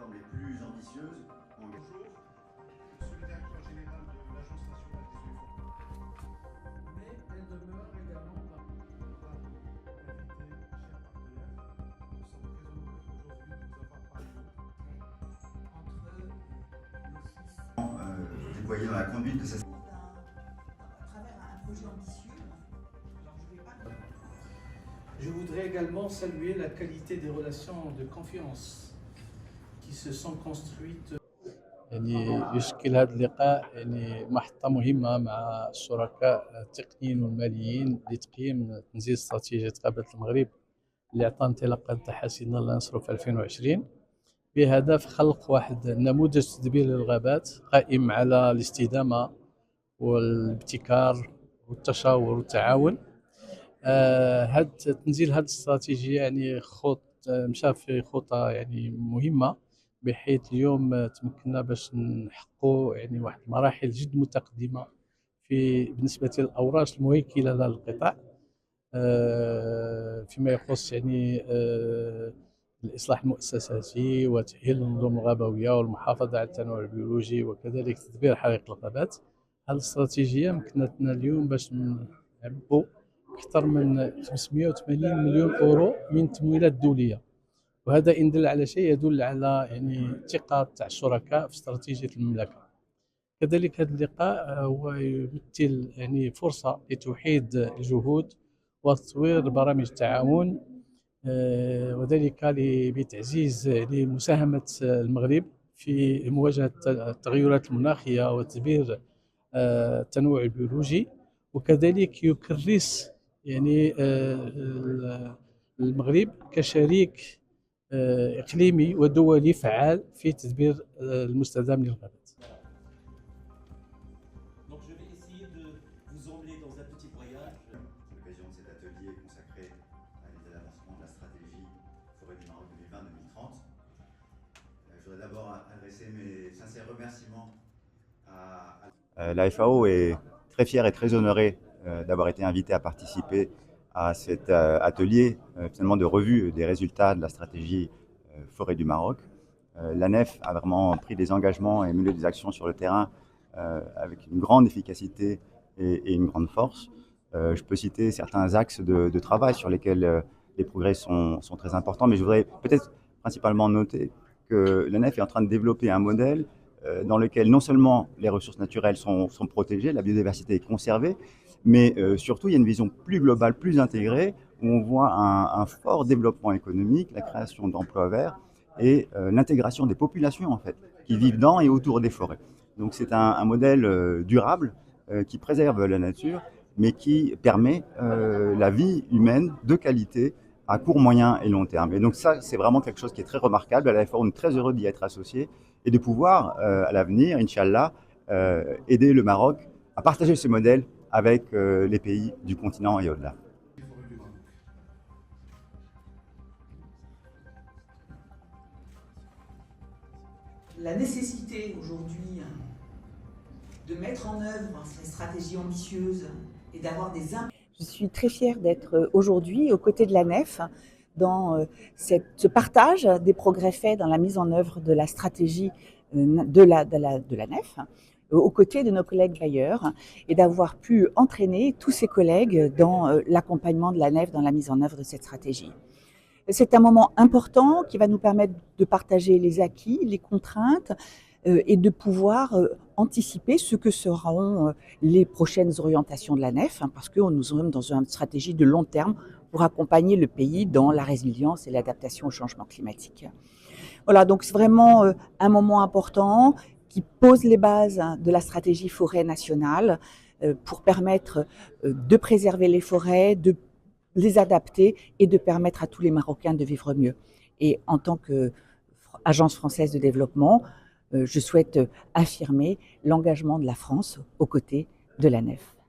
réformes les plus ambitieuses. Bonjour, monsieur le directeur général de l'Agence nationale des eaux et forêts. Mais elle demeure également dans l'invité, chers partenaires. Nous sommes très honorés aujourd'hui de vous avoir parmi nous. Entre l'Office. Déployé dans la conduite de cette. À travers un projet ambitieux. Alors je vais pas. Je voudrais également saluer la qualité des relations de confiance qui se sont construites. يعني يشكل هذا اللقاء يعني محطة مهمة مع الشركاء التقنيين والماليين لتقييم تنزيل استراتيجية غابة المغرب اللي عطى انطلاقة تاعها سيدنا الله ينصرو في 2020 بهدف خلق واحد نموذج تدبير للغابات قائم على الاستدامة والابتكار والتشاور والتعاون. هاد تنزيل هذه الاستراتيجية يعني مشى في خطى يعني مهمة بحيث اليوم تمكنا باش نحققوا يعني واحد المراحل جد متقدمة بالنسبة للأوراش المهيكلة للقطاع فيما يخص يعني الإصلاح المؤسساتي وتأهيل النظم الغابوية والمحافظة على التنوع البيولوجي وكذلك تدبير حرائق الغابات. هذه الاستراتيجية مكنتنا اليوم باش نعبوا أكثر من 580 مليون أورو من التمويلات الدولية، وهذا إن دل على شيء يدل على يعني الثقة تاع الشركاء في استراتيجية المملكة. كذلك هذا اللقاء هو يمثل يعني فرصة لتوحيد الجهود وتطوير برامج التعاون وذلك بتعزيز يعني مساهمة المغرب في مواجهة التغيرات المناخية وتدبير التنوع البيولوجي، وكذلك يكرس يعني المغرب كشريك إقليمي ودولي فعال في تدبير المستدام للغابات. Donc je vais essayer de vous emmener dans un petit voyage. C'est l'occasion de cet atelier consacré à l'état d'avancement de la stratégie Forêt du Maroc 2020-2030. Je voudrais d'abord adresser mes sincères remerciements à la FAO est très fière et très honorée d'avoir été invitée à participer à cet atelier finalement de revue des résultats de la stratégie Forêt du Maroc. L'ANEF a vraiment pris des engagements et mené des actions sur le terrain avec une grande efficacité et une grande force. Je peux citer certains axes de travail sur lesquels les progrès sont très importants, mais je voudrais peut-être principalement noter que l'ANEF est en train de développer un modèle dans lequel non seulement les ressources naturelles sont protégées, la biodiversité est conservée, mais surtout il y a une vision plus globale, plus intégrée, où on voit un fort développement économique, la création d'emplois verts et l'intégration des populations en fait, qui vivent dans et autour des forêts. Donc c'est un modèle durable qui préserve la nature, mais qui permet la vie humaine de qualité à court, moyen et long terme. Et donc ça, c'est vraiment quelque chose qui est très remarquable. À la FAO, on est très heureux d'y être associé et de pouvoir, à l'avenir, Inch'Allah, aider le Maroc à partager ce modèle avec les pays du continent et au-delà. La nécessité aujourd'hui de mettre en œuvre ces stratégies ambitieuses et d'avoir des impacts. Je suis très fière d'être aujourd'hui aux côtés de l'ANEF dans ce partage des progrès faits dans la mise en œuvre de la stratégie de l'ANEF, aux côtés de nos collègues bailleurs, et d'avoir pu entraîner tous ces collègues dans l'accompagnement de l'ANEF dans la mise en œuvre de cette stratégie. C'est un moment important qui va nous permettre de partager les acquis, les contraintes et de pouvoir anticiper ce que seront les prochaines orientations de l'ANEF, parce que nous sommes dans une stratégie de long terme pour accompagner le pays dans la résilience et l'adaptation au changement climatique. Voilà, donc c'est vraiment un moment important qui pose les bases de la stratégie forêt nationale pour permettre de préserver les forêts, de les adapter et de permettre à tous les Marocains de vivre mieux. Et en tant qu'agence française de développement, je souhaite affirmer l'engagement de la France aux côtés de l'ANEF.